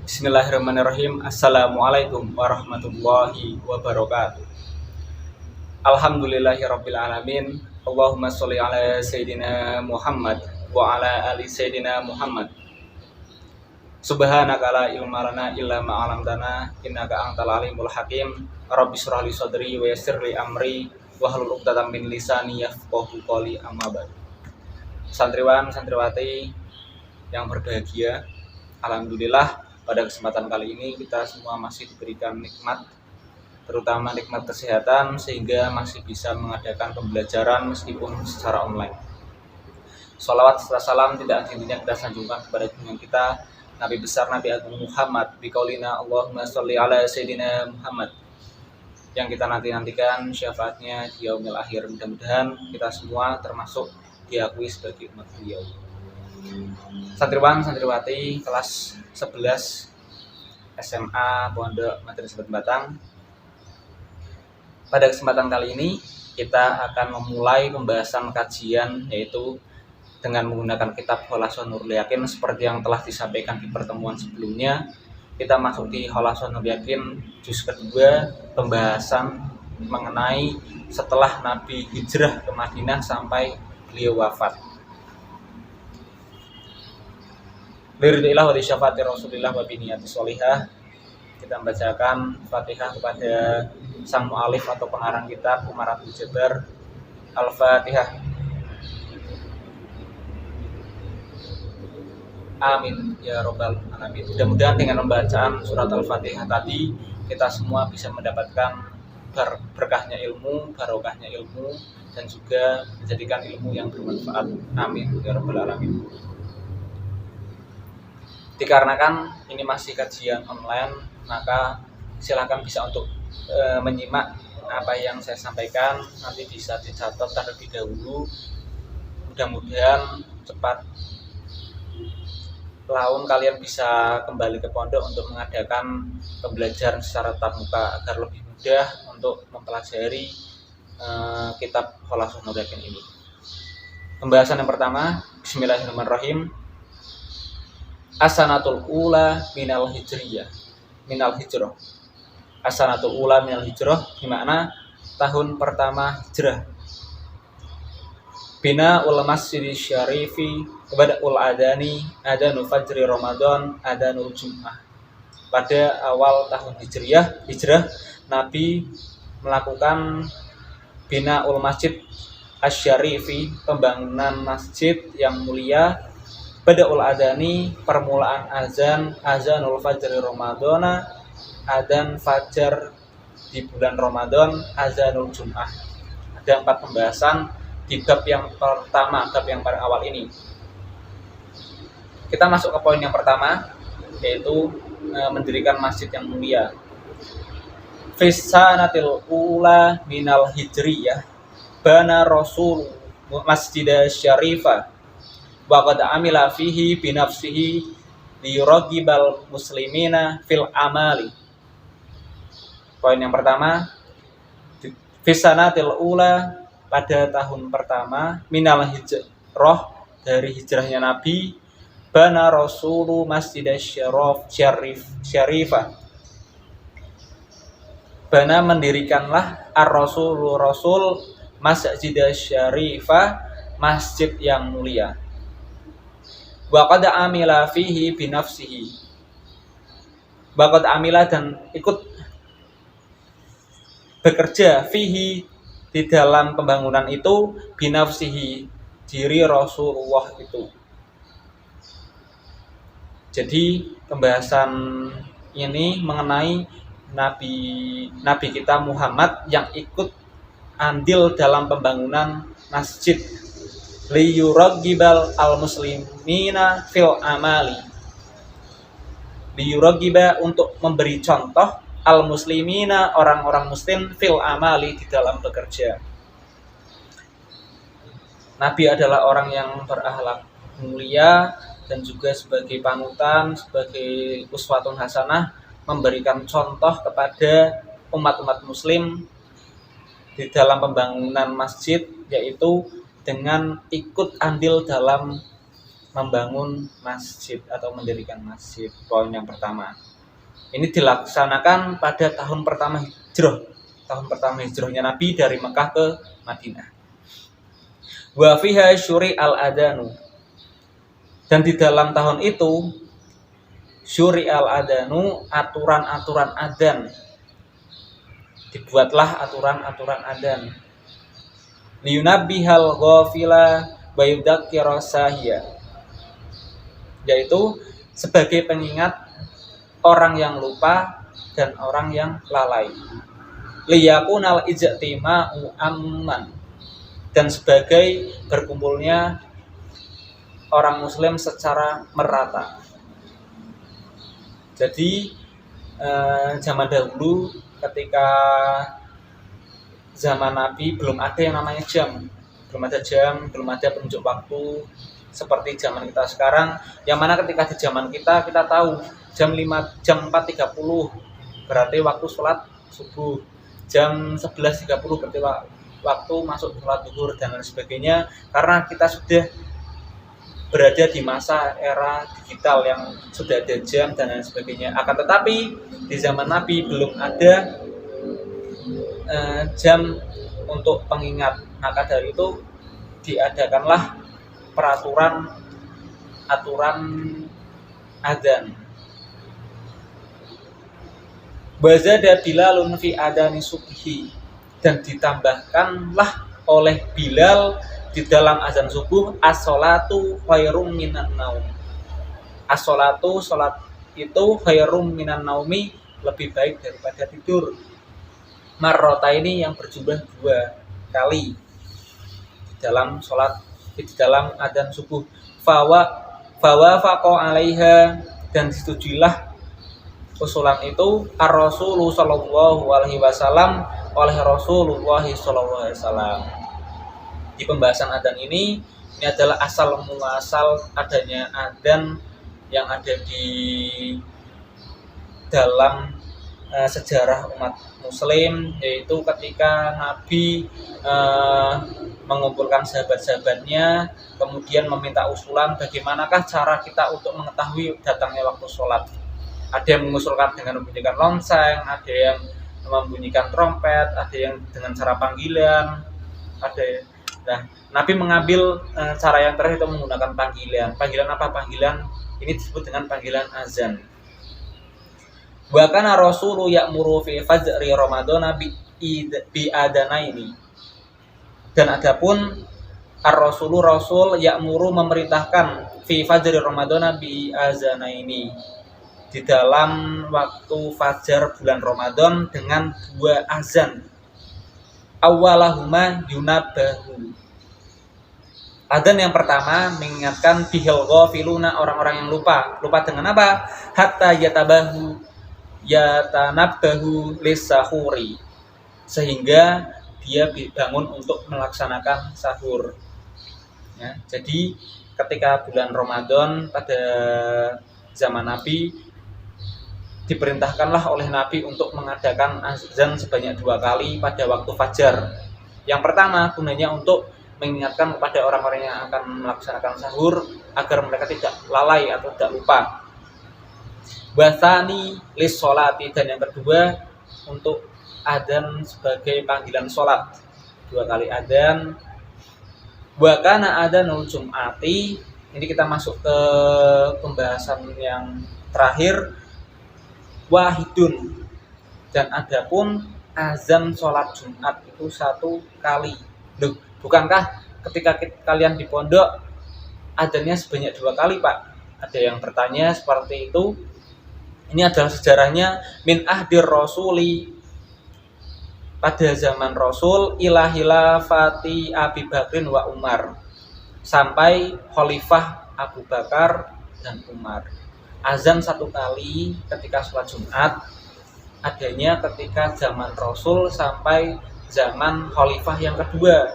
Bismillahirrahmanirrahim. Assalamualaikum warahmatullahi wabarakatuh. Alhamdulillahirrabbilalamin. Allahumma sholli ala Sayyidina Muhammad wa ala ali Sayyidina Muhammad. Subhanaka la ilma lana illa ma 'allamtana innaka antal alimul hakim. Rabbi shrah li sadri wa yassir li amri wahlul 'uqdatam min lisani yafqahu qawli, amma ba'du. Santriwan, santriwati yang berbahagia, alhamdulillah pada kesempatan kali ini kita semua masih diberikan nikmat, terutama nikmat kesehatan, sehingga masih bisa mengadakan pembelajaran meskipun secara online. Sholawat serta salam tidak henti-hentinya kita sanjungkan kepada junjungan kita Nabi besar Nabi Agung Muhammad biqaulina Allahumma sholli ala Sayyidina Muhammad, yang kita nantikan syafaatnya di yaumil akhir. Mudah-mudahan kita semua termasuk diakui sebagai umat beliau. Santriwan, santriwati kelas 11 SMA Pondok Madrasah Batang. Pada kesempatan kali ini kita akan memulai pembahasan kajian, yaitu dengan menggunakan kitab Khulasatul Nurul Yakin seperti yang telah disampaikan di pertemuan sebelumnya. Kita masuk di Khulasatul Nurul Yakin juz kedua, pembahasan mengenai setelah Nabi hijrah ke Madinah sampai beliau wafat. Liridillah wa syafaati Rasulillah wa biniyati sholihah. Kita membacakan Fatihah kepada sang mu'alif atau pengarang kitab Umar Abdul Jabbar. Al-Fatihah. Amin ya robbal alamin. Mudah-mudahan dengan pembacaan surat Al-Fatihah tadi kita semua bisa mendapatkan berkahnya ilmu, barokahnya ilmu, dan juga menjadikan ilmu yang bermanfaat. Amin ya robbal alamin. Dikarenakan ini masih kajian online, maka silakan bisa untuk menyimak apa yang saya sampaikan, nanti bisa dicatat terlebih dahulu. Mudah-mudahan cepat laun kalian bisa kembali ke pondok untuk mengadakan pembelajaran secara tatap muka agar lebih mudah untuk mempelajari kitab Khulasatul Nurul Yakin ini. Pembahasan yang pertama, Bismillahirrahmanirrahim. As-sanatul ula minal hijriyah, minal hijrah. As-sanatul ula minal hijrah bermakna tahun pertama hijrah. Bina ul masjid syarifi kepada ul adani adanul fajri Ramadan adanul Jum'ah. Pada awal tahun hijrah Nabi melakukan bina ul masjid asy-syarifi, pembangunan masjid yang mulia. Bada'ul adani, permulaan azanul fajri Ramadana, adzan fajar di bulan Ramadan, azanul Jum'ah. Ada 4 pembahasan di bab yang pertama, bab yang paling awal ini. Kita masuk ke poin yang pertama, yaitu mendirikan masjid yang mulia. Fisanatil ula minal hijriyah bana rasul masjidah syarifah wa qad amila fihi binafsihi liyuragibal muslimina fil amali. Poin yang pertama, fisanatil ula, pada tahun pertama, minal hijrah, dari hijrahnya Nabi, bana rasulu masjidah syarifah, bana mendirikanlah ar-rasulu rasul masjidah syarifah, masjid yang mulia. Wa qad amila fihi binafsihi, wa qad amila, dan ikut bekerja fihi, di dalam pembangunan itu, binafsihi, diri Rasulullah itu. Jadi pembahasan ini mengenai Nabi kita Muhammad yang ikut andil dalam pembangunan masjid, liyuragibal al-muslimina fil amali. Liyuragiba, untuk memberi contoh, al-muslimina, orang-orang muslim, fil amali, di dalam bekerja. Nabi adalah orang yang berakhlak mulia dan juga sebagai panutan, sebagai uswatun hasanah, memberikan contoh kepada umat-umat muslim di dalam pembangunan masjid, yaitu dengan ikut andil dalam membangun masjid atau mendirikan masjid. Poin yang pertama. Ini dilaksanakan pada tahun pertama hijrah. Tahun pertama hijrahnya Nabi dari Mekah ke Madinah. Wa fiha syuri al-adanu. Dan di dalam tahun itu syuri al-adanu, aturan-aturan adzan. Dibuatlah aturan-aturan adzan. Liyunabbihal ghafila wa yudzakkira sahiya. Yaitu sebagai pengingat orang yang lupa dan orang yang lalai. Liyakunal ijtima'u amman, dan sebagai berkumpulnya orang muslim secara merata. Jadi zaman dahulu ketika zaman Nabi belum ada yang namanya jam, belum ada penunjuk waktu seperti zaman kita sekarang, yang mana ketika di zaman kita tahu jam 4.30 berarti waktu sholat subuh, jam 11.30 berarti waktu masuk sholat zuhur dan lain sebagainya, karena kita sudah berada di masa era digital yang sudah ada jam dan lain sebagainya. Akan tetapi di zaman Nabi belum ada jam untuk pengingat, maka dari itu diadakanlah aturan adzan. Wazada Bilalun fi adani subhi, dan ditambahkanlah oleh Bilal di dalam azan subuh as-sholatu khairum minan naum. As-sholatu, sholat itu khairum minan naumi, lebih baik daripada tidur. Marrota ini yang berjumlah 2 kali di dalam sholat, di dalam adzan subuh. Fawafaqa 'alaiha, dan disetujuilah usulan itu ar-Rasulullah sallallahu alaihi wasallam, oleh Rasulullah sallallahu alaihi wasallam. Di pembahasan adzan ini adalah asal muasal adanya adzan yang ada di dalam sejarah umat muslim, yaitu ketika Nabi mengumpulkan sahabat-sahabatnya, kemudian meminta usulan bagaimanakah cara kita untuk mengetahui datangnya waktu sholat. Ada yang mengusulkan dengan membunyikan lonceng, ada yang membunyikan trompet, ada yang dengan cara panggilan, nah, Nabi mengambil cara yang terakhir itu menggunakan panggilan. Panggilan apa? Panggilan ini disebut dengan panggilan azan. Wa kana Rasulu ya'muru fi fajri Ramadhana bi adanaini. Dan adapun ar-Rasulu, Rasul ya'muru memerintahkan fi fajri Ramadhana bi azanaini, di dalam waktu fajar bulan Ramadan dengan 2 azan. Awalahuma yunabahu. Adzan yang pertama mengingatkan bihil ghafiluna, orang-orang yang lupa. Lupa dengan apa? Hatta yatanabbahu lisahuri, sehingga dia bangun untuk melaksanakan sahur. Ya, jadi ketika bulan Ramadan pada zaman Nabi, diperintahkanlah oleh Nabi untuk mengadakan azan sebanyak 2 kali pada waktu fajar. Yang pertama gunanya untuk mengingatkan kepada orang-orang yang akan melaksanakan sahur agar mereka tidak lalai atau tidak lupa. Wasani lis sholati, dan yang kedua untuk adzan sebagai panggilan sholat, 2 kali adzan. Wa kana adzanul jum'ati, ini kita masuk ke pembahasan yang terakhir. Wahidun, dan adapun azan sholat Jumat itu 1 kali. Loh, bukankah ketika kalian di pondok adzannya sebanyak 2 kali, Pak? Ada yang bertanya seperti itu. Ini adalah sejarahnya min ahdir rasuli, pada zaman Rasul, ila khilafati Abi Bakrin wa Umar, sampai khalifah Abu Bakar dan Umar. Azan 1 kali ketika sholat Jumat adanya ketika zaman Rasul sampai zaman khalifah yang kedua.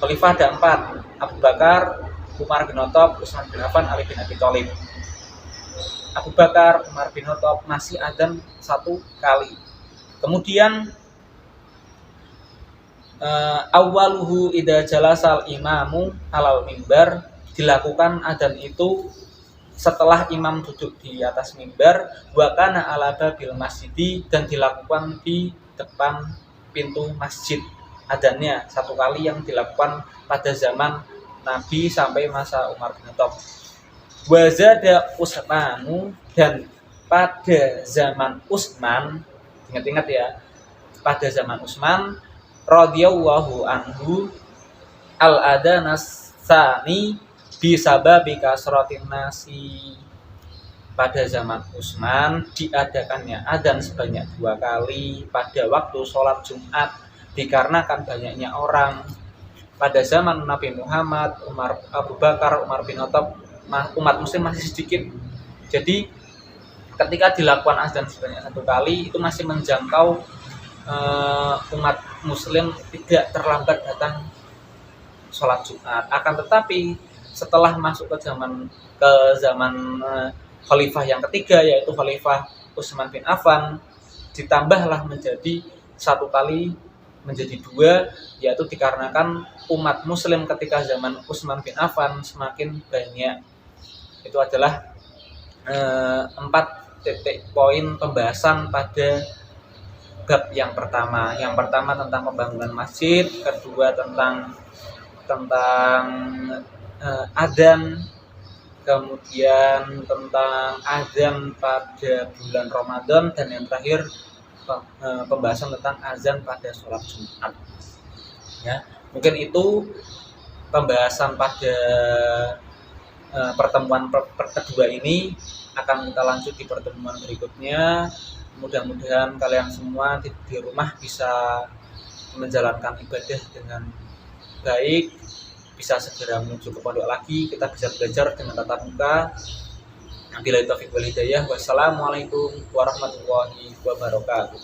Khalifah ada 4, Abu Bakar, Umar bin Khattab, Utsman bin Affan, Ali bin Abi Thalib. Abu Bakar, Umar bin Khattab masih adzan 1 kali. Kemudian awaluhu idza jalasal imamu alal mimbar, dilakukan adzan itu setelah imam duduk di atas mimbar, wa kana ala babil masjid, dan dilakukan di depan pintu masjid. Adzannya satu kali yang dilakukan pada zaman Nabi sampai masa Umar bin Khattab. Wa zada Utsmanu, dan pada zaman Utsman, ingat-ingat ya, pada zaman Utsman radhiyallahu anhu al-adanas tsani bisababi kasratin nasi. Pada zaman Utsman diadakannya adzan sebanyak 2 kali pada waktu sholat Jumat dikarenakan banyaknya orang. Pada zaman Nabi Muhammad, Abu Bakar, Umar bin Khattab, umat muslim masih sedikit. Jadi ketika dilakukan adzan sebanyak 1 kali itu masih menjangkau umat muslim tidak terlambat datang sholat Jumat. Akan tetapi setelah masuk ke zaman khalifah yang ketiga, yaitu Khalifah Utsman bin Affan, ditambahlah menjadi 1 kali menjadi 2, yaitu dikarenakan umat muslim ketika zaman Utsman bin Affan semakin banyak. Itu adalah 4 titik poin pembahasan pada bab yang pertama. Yang pertama tentang pembangunan masjid, kedua tentang adzan, kemudian tentang adzan pada bulan Ramadan, dan yang terakhir pembahasan tentang azan pada sholat Jumat. Ya, mungkin itu pembahasan pada pertemuan kedua ini. Akan kita lanjut di pertemuan berikutnya. Mudah-mudahan kalian semua di rumah bisa menjalankan ibadah dengan baik, bisa segera menuju ke pondok lagi, kita bisa belajar dengan tatap muka. Wabillahi taufiq wal hidayah. Wassalamualaikum warahmatullahi wabarakatuh.